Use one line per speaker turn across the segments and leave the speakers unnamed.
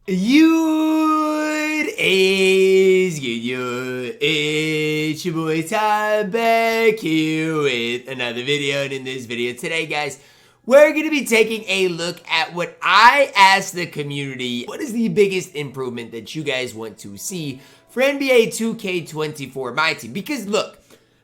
It's your boy Ty back here with another video, and in this video today, guys, we're going to be taking a look at what I asked the community. What is the biggest improvement that you guys want to see for NBA 2K24 MyTEAM? Because look,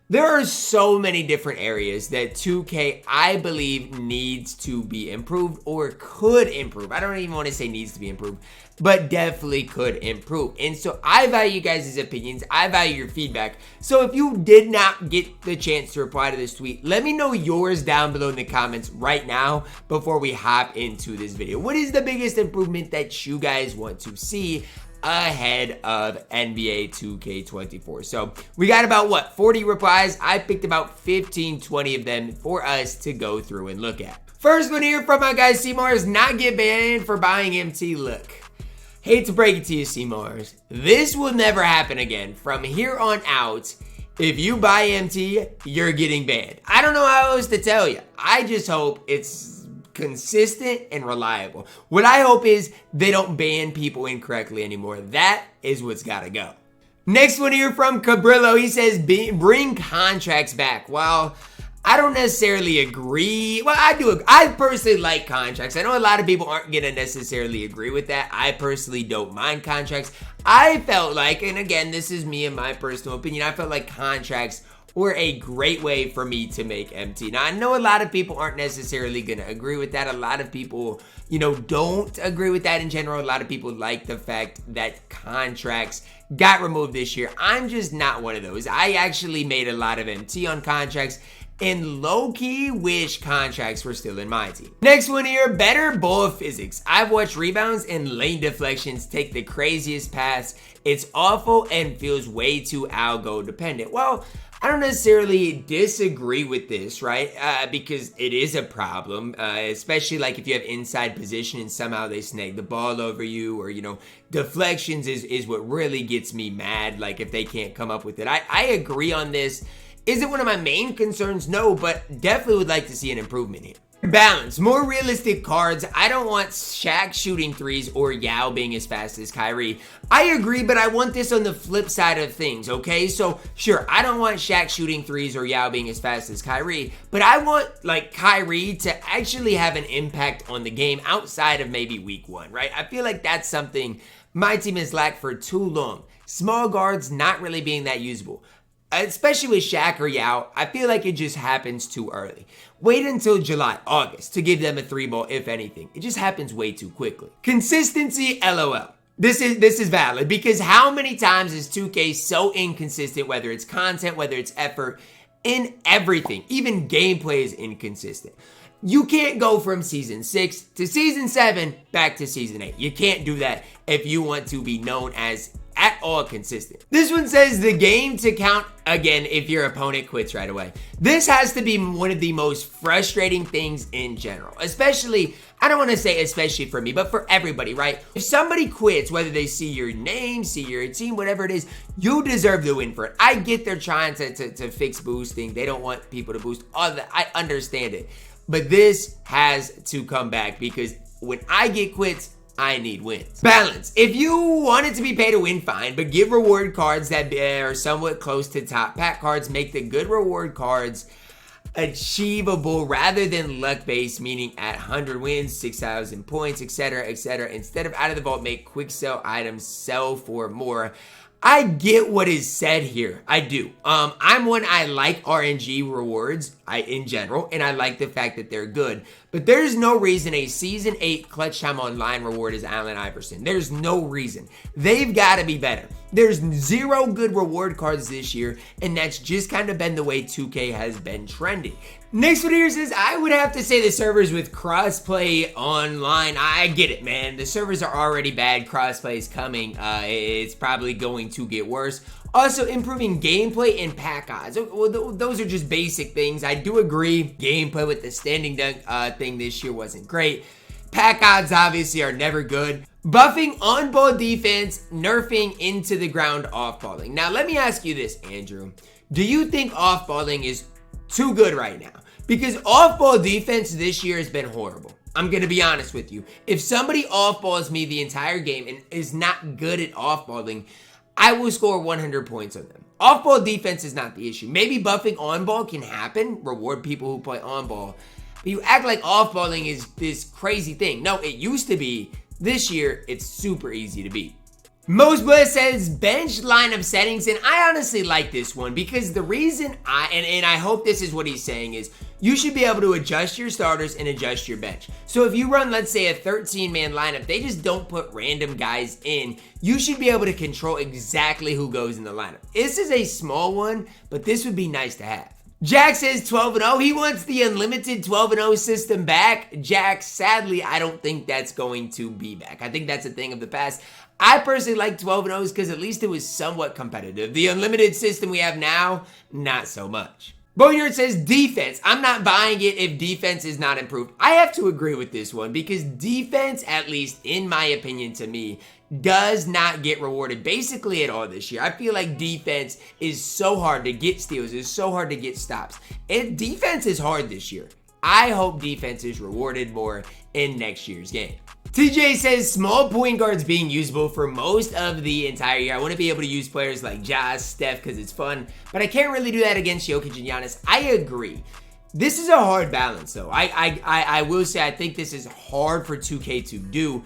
there are so many different areas that 2K, I believe, needs to be improved or could improve. I don't even want to say needs to be improved, but definitely could improve. And so I value you guys' opinions. I value your feedback. So if you did not get the chance to reply to this tweet, let me know yours down below in the comments right now before we hop into this video. What is the biggest improvement that you guys want to see ahead of NBA 2K24? So we got about what, 40 replies. I picked about 15-20 of them for us to go through and look at. First one here from my guy Seymour's, not get banned for buying MT. Look, hate to break it to you, Seymour's, this will never happen again. From here on out, if you buy MT, you're getting banned. I don't know how else to tell you. I just hope it's consistent and reliable. What I hope is they don't ban people incorrectly anymore. That is what's gotta go. Next one here from Cabrillo. He says, bring contracts back. Well, I don't necessarily agree. Well, I do. I personally like contracts. I know a lot of people aren't gonna necessarily agree with that. I personally don't mind contracts. I felt like, and again, this is me and my personal opinion, I felt like contracts were a great way for me to make MT. Now, I know a lot of people aren't necessarily going to agree with that. A lot of people, don't agree with that in general. A lot of people like the fact that contracts got removed this year. I'm just not one of those. I actually made a lot of MT on contracts and low-key wish contracts were still in my team. Next one here, better ball physics. I've watched rebounds and lane deflections take the craziest paths. It's awful and feels way too algo dependent. Well, I don't necessarily disagree with this, right? Because it is a problem, especially like if you have inside position and somehow they snag the ball over you, or, deflections is what really gets me mad, like if they can't come up with it. I agree on this. Is it one of my main concerns? No, but definitely would like to see an improvement here. Balance, more realistic cards. I don't want Shaq shooting threes or Yao being as fast as Kyrie. I agree, but I want this on the flip side of things, okay? So sure, I don't want Shaq shooting threes or Yao being as fast as Kyrie, but I want like Kyrie to actually have an impact on the game outside of maybe week one, right? I feel like that's something my team has lacked for too long. Small guards not really being that usable. Especially with Shaq or Yao, I feel like it just happens too early. Wait until July, August to give them a 3-ball, if anything. It just happens way too quickly. Consistency, LOL. This is valid, because how many times is 2K so inconsistent, whether it's content, whether it's effort, in everything. Even gameplay is inconsistent. You can't go from season 6 to season 7 back to season 8. You can't do that if you want to be known as at all consistent. This one says the game to count again if your opponent quits right away. This has to be one of the most frustrating things in general, especially, I don't want to say especially for me, but for everybody, right? If somebody quits, whether they see your name, see your team, whatever it is, you deserve to win for it. I get they're trying to fix boosting. They don't want people to boost all that. I understand it, but this has to come back, because when I get quits, I need wins. Balance. If you want it to be pay to win, fine, but give reward cards that are somewhat close to top pack cards. Make the good reward cards achievable rather than luck-based, meaning at 100 wins, 6,000 points, etc., etc. Instead of out of the vault, make quick sell items sell for more. I get what is said here. I do. I'm one, I like RNG rewards in general, and I like the fact that they're good. But there's no reason a Season 8 Clutch Time Online reward is Allen Iverson. There's no reason. They've got to be better. There's 0 good reward cards this year, and that's just kind of been the way 2K has been trending. Next one here says, I would have to say the servers with crossplay online. I get it, man. The servers are already bad. Crossplay is coming. It's probably going to get worse. Also, improving gameplay and pack odds. Well, those are just basic things. I do agree. Gameplay with the standing dunk thing this year wasn't great. Pack odds obviously are never good. Buffing on-ball defense, nerfing into the ground off-balling. Now, let me ask you this, Andrew. Do you think off-balling is too good right now? Because off-ball defense this year has been horrible. I'm going to be honest with you. If somebody off-balls me the entire game and is not good at off-balling, I will score 100 points on them. Off-ball defense is not the issue. Maybe buffing on-ball can happen, reward people who play on-ball. But you act like off-balling is this crazy thing. No, it used to be. This year, it's super easy to beat. MosBallin says bench lineup settings, and I honestly like this one because the reason and I hope this is what he's saying is you should be able to adjust your starters and adjust your bench. So if you run, let's say, a 13-man lineup, they just don't put random guys in. You should be able to control exactly who goes in the lineup. This is a small one, but this would be nice to have. Jack says 12-0. He wants the unlimited 12-0 system back. Jack, sadly, I don't think that's going to be back. I think that's a thing of the past. I personally like 12-0s because at least it was somewhat competitive. The unlimited system we have now, not so much. Boneyard says defense. I'm not buying it if defense is not improved. I have to agree with this one because defense, at least in my opinion to me, does not get rewarded basically at all this year. I feel like defense is so hard to get steals. It's so hard to get stops. And defense is hard this year. I hope defense is rewarded more in next year's game. TJ says small point guards being usable for most of the entire year. I want to be able to use players like Ja, Steph because it's fun, but I can't really do that against Jokic and Giannis. I agree. This is a hard balance though. I will say I think this is hard for 2K to do.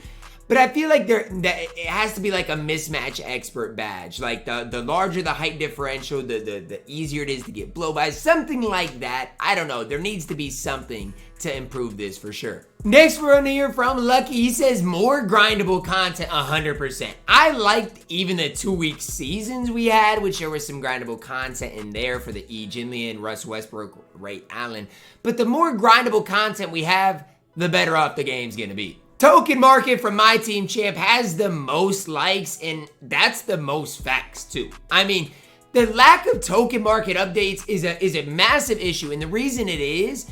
But I feel like it has to be like a mismatch expert badge. Like the larger the height differential, the easier it is to get blow by. Something like that. I don't know. There needs to be something to improve this for sure. Next, we're going to hear from Lucky. He says more grindable content, 100%. I liked even the 2-week seasons we had, which there was some grindable content in there for the E. Ginley, Russ Westbrook, Ray Allen. But the more grindable content we have, the better off the game's going to be. Token market from MyTEAM Champ has the most likes, and that's the most facts too. I mean, the lack of token market updates is a massive issue, and the reason it is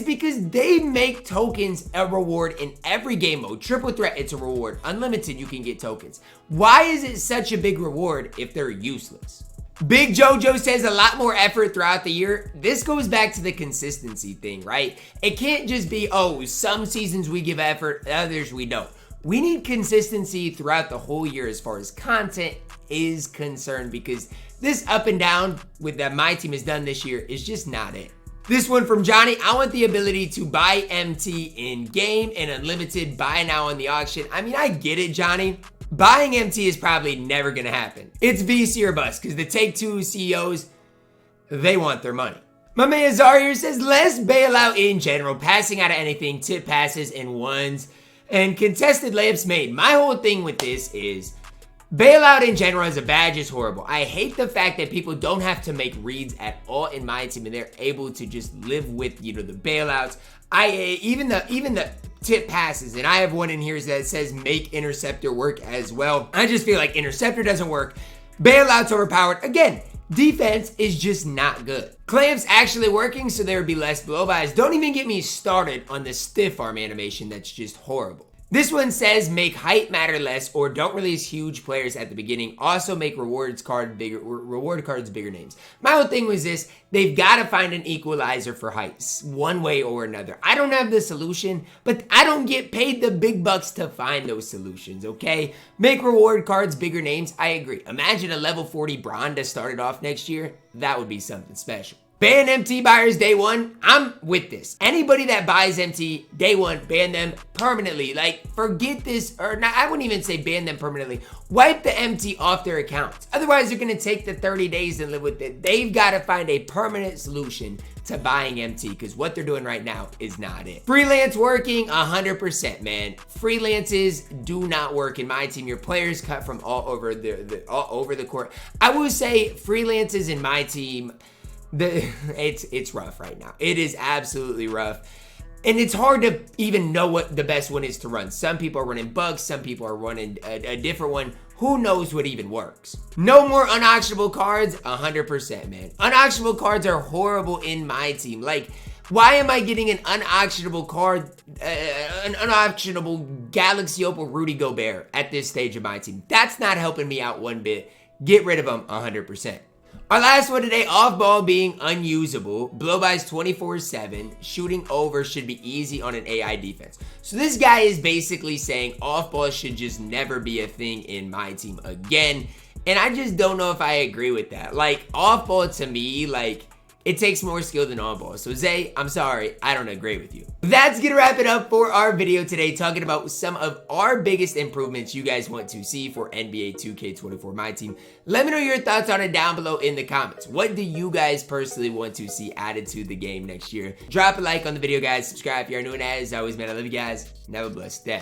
because they make tokens a reward in every game mode. Triple threat, it's a reward. Unlimited, you can get tokens. Why is it such a big reward if they're useless? Big Jojo says a lot more effort throughout the year. This goes back to the consistency thing, right? It can't just be, oh, some seasons we give effort, others we don't. We need consistency throughout the whole year as far as content is concerned, because this up and down with that MyTEAM has done this year is just not it. This one from Johnny, I want the ability to buy MT in game and unlimited buy now on the auction. I mean, I get it, Johnny. Buying MT is probably never gonna happen. It's VC or bust, because the Take-Two CEOs, they want their money. My man Zar here says, less bailout in general, passing out of anything, tip passes and ones, and contested layups made. My whole thing with this is, bailout in general as a badge is horrible. I hate the fact that people don't have to make reads at all in MyTEAM, and they're able to just live with, the bailouts. Even the tip passes, and I have one in here that says make interceptor work as well. I just feel like interceptor doesn't work. Bailouts overpowered. Again, defense is just not good. Clamps actually working, so there would be less blow-bys. Don't even get me started on the stiff arm animation. That's just horrible. This one says make height matter less, or don't release huge players at the beginning. Also make reward cards bigger names. My whole thing was this: they've got to find an equalizer for heights one way or another. I don't have the solution, but I don't get paid the big bucks to find those solutions, okay? Make reward cards bigger names. I agree. Imagine a level 40 Braun to start it off next year. That would be something special. Ban MT buyers day one. I'm with this. Anybody that buys MT day one, ban them permanently. Like, forget this, or not, I wouldn't even say ban them permanently. Wipe the MT off their accounts. Otherwise, they're gonna take the 30 days and live with it. They've gotta find a permanent solution to buying MT, because what they're doing right now is not it. Freelance working, 100%, man. Freelances do not work in MyTEAM. Your players cut from all over the court. I will say freelances in MyTEAM, it's rough right now. It is absolutely rough. And it's hard to even know what the best one is to run. Some people are running bugs, some people are running a different one. Who knows what even works? No more unauctionable cards, 100%, man. Unauctionable cards are horrible in MyTEAM. Like, why am I getting an unauctionable card, an unauctionable Galaxy Opal Rudy Gobert at this stage of MyTEAM? That's not helping me out one bit. Get rid of them, 100%. Our last one today, off ball being unusable, blow-bys 24/7, shooting over should be easy on an AI defense. So this guy is basically saying off ball should just never be a thing in my team again. And I just don't know if I agree with that. Like, off ball to me, like, it takes more skill than on ball. So Zay, I'm sorry, I don't agree with you. That's gonna wrap it up for our video today, talking about some of our biggest improvements you guys want to see for NBA 2K24 MyTEAM. Let me know your thoughts on it down below in the comments. What do you guys personally want to see added to the game next year? Drop a like on the video, guys. Subscribe if you're new, and as always, man, I love you guys, and have a blessed day.